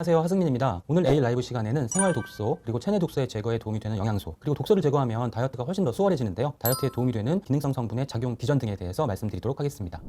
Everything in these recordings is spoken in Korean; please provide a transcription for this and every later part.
안녕하세요, 하승민입니다. 오늘 A 라이브 시간에는 생활 독소, 그리고 체내 독소의 제거에 도움이 되는 영양소, 그리고 독소를 제거하면 다이어트가 훨씬 더 수월해지는데요. 다이어트에 도움이 되는 기능성 성분의 작용 기전 등에 대해서 말씀드리도록 하겠습니다.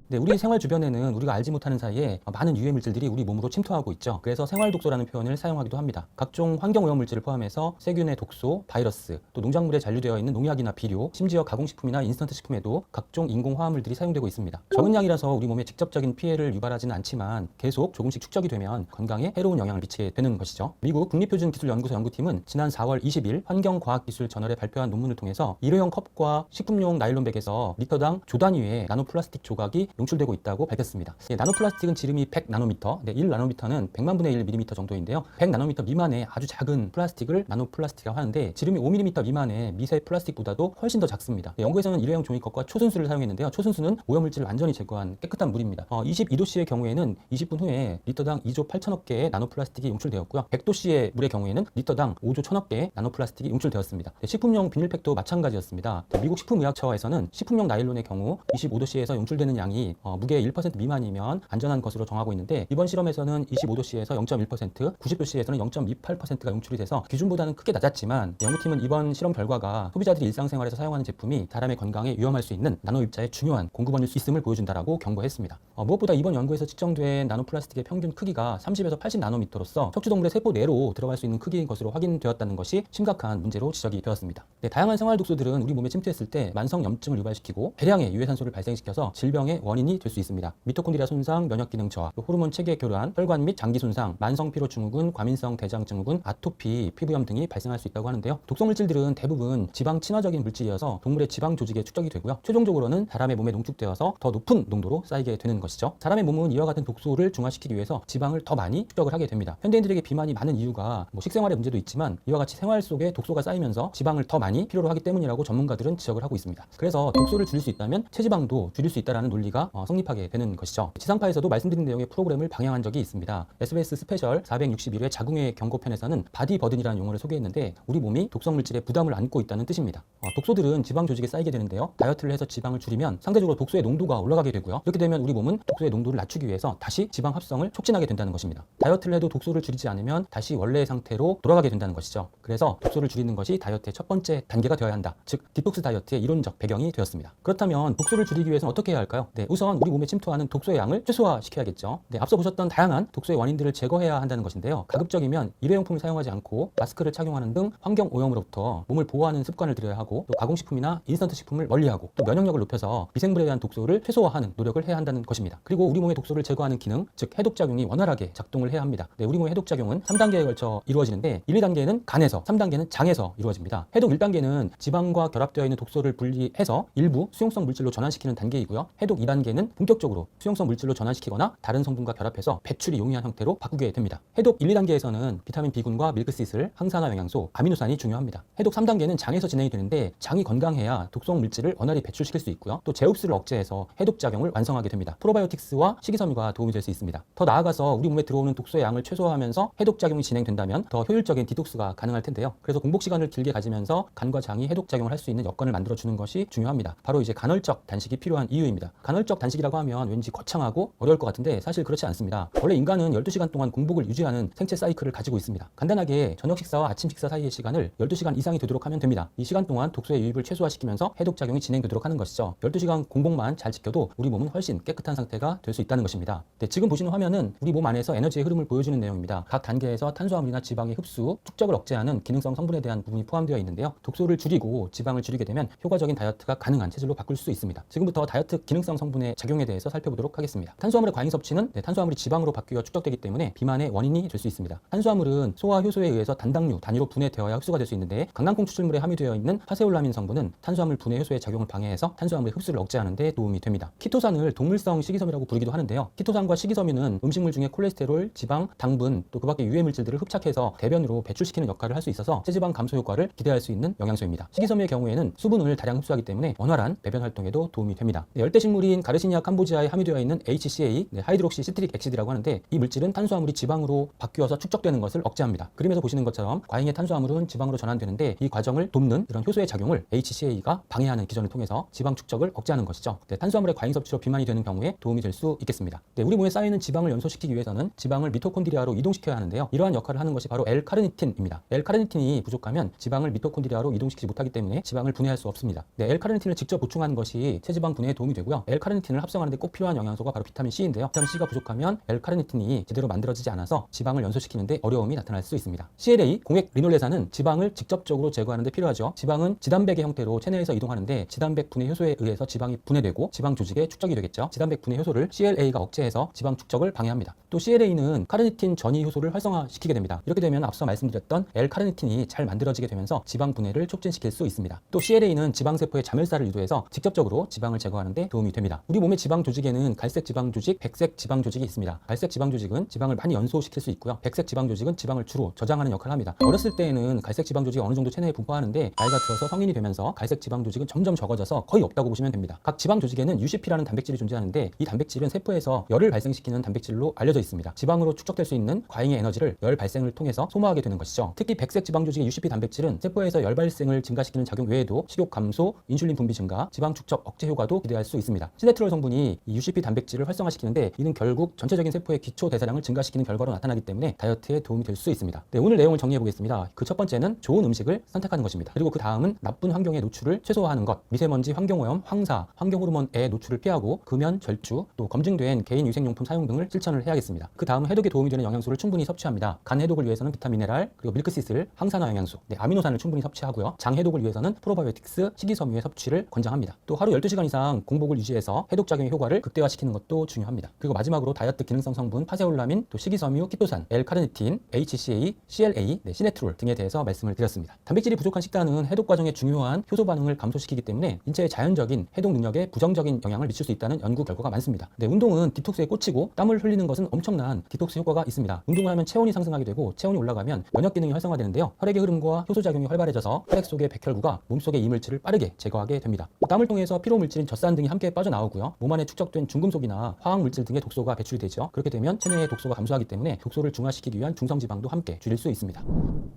네, 우리 생활 주변에는 우리가 알지 못하는 사이에 많은 유해 물질들이 우리 몸으로 침투하고 있죠. 그래서 생활 독소라는 표현을 사용하기도 합니다. 각종 환경 오염 물질을 포함해서 세균의 독소, 바이러스, 또 농작물에 잔류되어 있는 농약이나 비료, 심지어 가공식품이나 인스턴트 식품에도 각종 인공 화합물들이 사용되고 있습니다. 적은 양이라서 우리 몸에 직접적인 피해를 유발하지는 않지만 계속 조금씩 축적이 되면 건강에 해로운 영향을 미치게 되는 것이죠. 미국 국립표준기술연구소 연구팀은 지난 4월 20일 환경과학기술 저널에 발표한 논문을 통해서 일회용 컵과 식품용 나일론백에서 리터당 조 단위의 나노플라스틱 조각이 용출되고 있다고 밝혔습니다. 나노플라스틱은 지름이 100나노미터, 1나노미터는 100만 분의 1mm 정도인데요. 100나노미터 미만의 아주 작은 플라스틱을 나노플라스틱이라고 하는데 지름이 5mm 미만의 미세 플라스틱보다도 훨씬 더 작습니다. 연구에서는 일회용 종이컵과 초순수를 사용했는데요. 초순수는 오염물질을 완전히 제거한 깨끗한 물입니다. 22도씨의 경우에는 20분 후에 리터당 2조 8천억 개의 나노플라스틱이 용출되었고요. 100도씨의 물의 경우에는 리터당 5조 1000억 개의 나노플라스틱이 용출되었습니다. 식품용 비닐팩도 마찬가지였습니다. 미국 식품의학처에서는 식품용 나일론의 경우 25도씨에서 용출되는 양이 무게 1% 미만이면 안전한 것으로 정하고 있는데 이번 실험에서는 25도씨에서 0.1%, 90도씨에서는 0.28%가 용출이 돼서 기준보다는 크게 낮았지만 연구팀은 이번 실험 결과가 소비자들이 일상생활에서 사용하는 제품이 사람의 건강에 위험할 수 있는 나노입자의 중요한 공급원일 수 있음을 보여준다라고 경고했습니다. 무엇보다 이번 연구에서 측정된 나노플라스틱의 평균 크기가 30에서 80나노미터로서 척추동물의 세포 내로 들어갈 수 있는 크기인 것으로 확인되었다는 것이 심각한 문제로 지적이 되었습니다. 다양한 생활 독소들은 우리 몸에 침투했을 때 만성 염증을 유발시키고 대량의 유해산소를 발생시켜서 질병의 원인이 될 수 있습니다. 미토콘드리아 손상, 면역 기능 저하, 호르몬 체계 교란, 혈관 및 장기 손상, 만성 피로 증후군, 과민성 대장 증후군, 아토피, 피부염 등이 발생할 수 있다고 하는데요. 독성 물질들은 대부분 지방 친화적인 물질이어서 동물의 지방 조직에 축적이 되고요. 최종적으로는 사람의 몸에 농축되어서 더 높은 농도로 쌓이게 되는 것이죠. 사람의 몸은 이와 같은 독소를 중화시키기 위해서 지방을 더 많이 축적을 하게 됩니다. 현대인들에게 비만이 많은 이유가 식생활의 문제도 있지만 이와 같이 생활 속에 독소가 쌓이면서 지방을 더 많이 필요로 하기 때문이라고 전문가들은 지적을 하고 있습니다. 그래서 독소를 줄일 수 있다면 체지방도 줄일 수 있다는 논리가 성립하게 되는 것이죠. 지상파에서도 말씀드린 내용의 프로그램을 방영한 적이 있습니다. SBS 스페셜 461회 자궁의 경고편에서는 바디버든이라는 용어를 소개했는데 우리 몸이 독성 물질에 부담을 안고 있다는 뜻입니다. 독소들은 지방 조직에 쌓이게 되는데요. 다이어트를 해서 지방을 줄이면 상대적으로 독소의 농도가 올라가게 되고요. 이렇게 되면 우리 몸은 독소의 농도를 낮추기 위해서 다시 지방 합성을 촉진하게 된다는 것입니다. 다이어트를 해도 독소를 줄이지 않으면 다시 원래의 상태로 돌아가게 된다는 것이죠. 그래서 독소를 줄이는 것이 다이어트의 첫 번째 단계가 되어야 한다. 즉 디톡스 다이어트의 이론적 배경이 되었습니다. 그렇다면 독소를 줄이기 위해서는 어떻게 해야 할까요? 우선 우리 몸에 침투하는 독소의 양을 최소화시켜야겠죠. 앞서 보셨던 다양한 독소의 원인들을 제거해야 한다는 것인데요. 가급적이면 일회용품을 사용하지 않고 마스크를 착용하는 등 환경 오염으로부터 몸을 보호하는 습관을 들여야 하고 또 가공식품이나 인스턴트 식품을 멀리하고 또 면역력을 높여서 미생물에 대한 독소를 최소화하는 노력을 해야 한다는 것입니다. 그리고 우리 몸의 독소를 제거하는 기능, 즉 해독작용이 원활하게 작동을 해야 합니다. 우리 몸의 해독작용은 3단계에 걸쳐 이루어지는데 1, 2단계는 간에서, 3단계는 장에서 이루어집니다. 해독 1단계는 지방과 결합되어 있는 독소를 분리해서 일부 수용성 물질로 전환시키는 단계이고요. 해독 2단계는 본격적으로 수용성 물질로 전환시키거나 다른 성분과 결합해서 배출이 용이한 형태로 바꾸게 됩니다. 해독 1, 2단계에서는 비타민 B군과 밀크시슬, 항산화 영양소, 아미노산이 중요합니다. 해독 3단계는 장에서 진행이 되는데 장이 건강해야 독성 물질을 원활히 배출시킬 수 있고요. 또 제흡수를 억제해서 해독작용을 완성하게 됩니다. 프로바이오틱스와 식이섬유가 도움이 될 수 있습니다. 더 나아가서 우리 몸에 들어오는 독소의 양을 최소화하면서 해독작용이 진행된다면 더 효율적인 디톡스가 가능할 텐데요. 그래서 공복 시간을 길게 가지면서 간과 장이 해독작용을 할 수 있는 여건을 만들어주는 것이 중요합니다. 바로 이제 간헐적 단식이 필요한 이유입니다. 간헐적 단식이라고 하면 왠지 거창하고 어려울 것 같은데 사실 그렇지 않습니다. 원래 인간은 12시간 동안 공복을 유지하는 생체 사이클을 가지고 있습니다. 간단하게 저녁 식사와 아침 식사 사이의 시간을 12시간 이상이 되도록 하면 됩니다. 이 시간 동안 독소의 유입을 최소화시키면서 해독작용이 진행되도록 하는 것이죠. 12시간 공복만 잘 지켜도 우리 몸은 훨씬 깨끗한 상태가 될 수 있다는 것입니다. 지금 보시는 화면은 우리 몸 안에서 에너지의 흐름을 보여주는 내용입니다. 각 단계에서 탄수화물이나 지방의 흡수, 축적을 억제하는 기능성 성분에 대한 부분이 포함되어 있는데요. 독소를 줄이고 지방을 줄이게 되면 효과적인 다이어트가 가능한 체질로 바꿀 수 있습니다. 지금부터 다이어트 기능성 성분의 작용에 대해서 살펴보도록 하겠습니다. 탄수화물의 과잉 섭취는 탄수화물이 지방으로 바뀌어 축적되기 때문에 비만의 원인이 될 수 있습니다. 탄수화물은 소화 효소에 의해서 단당류, 단위로 분해되어야 흡수가 될 수 있는데 강낭콩 추출물에 함유되어 있는 파세올라민 성분은 탄수화물 분해 효소의 작용을 방해해서 탄수화물의 흡수를 억제하는 데 도움이 됩니다. 키토산을 동물성 식이섬유라고 부르기도 하는데요. 키토산과 식이섬유는 음식물 중에 콜레스테롤, 지방, 당분, 또 그 밖에 유해 물질들을 흡착해서 대변으로 배출시키는 역할을 할 수 있어서 체지방 감소 효과를 기대할 수 있는 영양소입니다. 식이섬유의 경우에는 수분을 다량 흡수하기 때문에 원활한 배변 활동에도 도움이 됩니다. 열대식물인 가르시니아 캄보지아에 함유되어 있는 HCA, 하이드록시 시트릭 액시드라고 하는데 이 물질은 탄수화물이 지방으로 바뀌어서 축적되는 것을 억제합니다. 그림에서 보시는 것처럼 과잉의 탄수화물은 지방으로 전환되는데 이 과정을 돕는 이런 효소의 작용을 HCA가 방해하는 기전을 통해서 지방 축적을 억제하는 것이죠. 탄수화물의 과잉 섭취로 비만이 되는 경우에 도움이 될 수 있겠습니다. 우리 몸에 쌓이는 지방을 연소시키기 위해서는 지방을 지방을 미토콘드리아로 이동시켜야 하는데요. 이러한 역할을 하는 것이 바로 L카르니틴입니다. L카르니틴이 부족하면 지방을 미토콘드리아로 이동시키지 못하기 때문에 지방을 분해할 수 없습니다. 네, L카르니틴을 직접 보충하는 것이 체지방 분해에 도움이 되고요. L카르니틴을 합성하는 데 꼭 필요한 영양소가 바로 비타민 C인데요. 비타민 C가 부족하면 L카르니틴이 제대로 만들어지지 않아서 지방을 연소시키는 데 어려움이 나타날 수 있습니다. CLA, 공액 리놀레산은 지방을 직접적으로 제거하는 데 필요하죠. 지방은 지단백의 형태로 체내에서 이동하는데 지단백 분해 효소에 의해서 지방이 분해되고 지방 조직에 축적이 되겠죠. 지단백 분해 효소를 CLA가 억제해서 지방 축적을 방해합니다. 또 CLA는 카르니틴 전이 효소를 활성화시키게 됩니다. 이렇게 되면 앞서 말씀드렸던 L카르니틴이 잘 만들어지게 되면서 지방 분해를 촉진시킬 수 있습니다. 또 CLA는 지방세포의 자멸사를 유도해서 직접적으로 지방을 제거하는 데 도움이 됩니다. 우리 몸의 지방 조직에는 갈색 지방 조직, 백색 지방 조직이 있습니다. 갈색 지방 조직은 지방을 많이 연소시킬 수 있고요. 백색 지방 조직은 지방을 주로 저장하는 역할을 합니다. 어렸을 때에는 갈색 지방 조직이 어느 정도 체내에 분포하는데 나이가 들어서 성인이 되면서 갈색 지방 조직은 점점 적어져서 거의 없다고 보시면 됩니다. 각 지방 조직에는 UCP라는 단백질이 존재하는데 이 단백질은 세포에서 열을 발생시키는 단백질로 알려져 있습니다. 지방으로 축적될 수 있는 과잉의 에너지를 열 발생을 통해서 소모하게 되는 것이죠. 특히 백색 지방 조직의 UCP 단백질은 세포에서 열 발생을 증가시키는 작용 외에도 식욕 감소, 인슐린 분비 증가, 지방 축적 억제 효과도 기대할 수 있습니다. 시네트롤 성분이 이 UCP 단백질을 활성화시키는데 이는 결국 전체적인 세포의 기초 대사량을 증가시키는 결과로 나타나기 때문에 다이어트에 도움이 될 수 있습니다. 네, 오늘 내용을 정리해 보겠습니다. 그 첫 번째는 좋은 음식을 선택하는 것입니다. 그리고 그 다음은 나쁜 환경의 노출을 최소화하는 것, 미세먼지, 환경오염, 황사, 환경호르몬의 노출을 피하고 금연, 절주, 또 검증된 개인 위생용품 사용 등을 실천을 해야겠습니다. 그 다음은 해독에 도움이 되는 영양소를 충분히 섭취합니다. 간 해독을 위해서는 비타미네랄, 그리고 밀크시슬, 항산화 영양소, 네, 아미노산을 충분히 섭취하고요. 장 해독을 위해서는 프로바이오틱스, 식이섬유의 섭취를 권장합니다. 또 하루 12시간 이상 공복을 유지해서 해독작용의 효과를 극대화시키는 것도 중요합니다. 그리고 마지막으로 다이어트 기능성 성분 파세올라민, 또 식이섬유, 키토산, L카르니틴, HCA, CLA, 네, 시네트롤 등에 대해서 말씀을 드렸습니다. 단백질이 부족한 식단은 해독 과정에 중요한 효소 반응을 감소시키기 때문에 인체의 자연적인 해독 능력에 부정적인 영향을 미칠 수 있다는 연구 결과가 많습니다. 네, 운동은 디톡스에 꽂히고 땀을 흘리는 것은 엄청난 디톡스 효과가 있습니다. 운동을 하면 체온이 상승하게 되고 체온이 올라가면 면역 기능이 활성화되는데요. 혈액의 흐름과 효소 작용이 활발해져서 혈액 속의 백혈구가 몸속의 이물질을 빠르게 제거하게 됩니다. 땀을 통해서 피로 물질인 젖산 등이 함께 빠져나오고요. 몸 안에 축적된 중금속이나 화학 물질 등의 독소가 배출이 되죠. 그렇게 되면 체내의 독소가 감소하기 때문에 독소를 중화시키기 위한 중성지방도 함께 줄일 수 있습니다.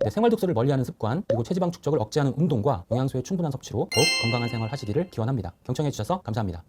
네, 생활 독소를 멀리하는 습관, 그리고 체지방 축적을 억제하는 운동과 영양소의 충분한 섭취로 더욱 건강한 생활 하시기를 기원합니다. 경청해 주셔서 감사합니다.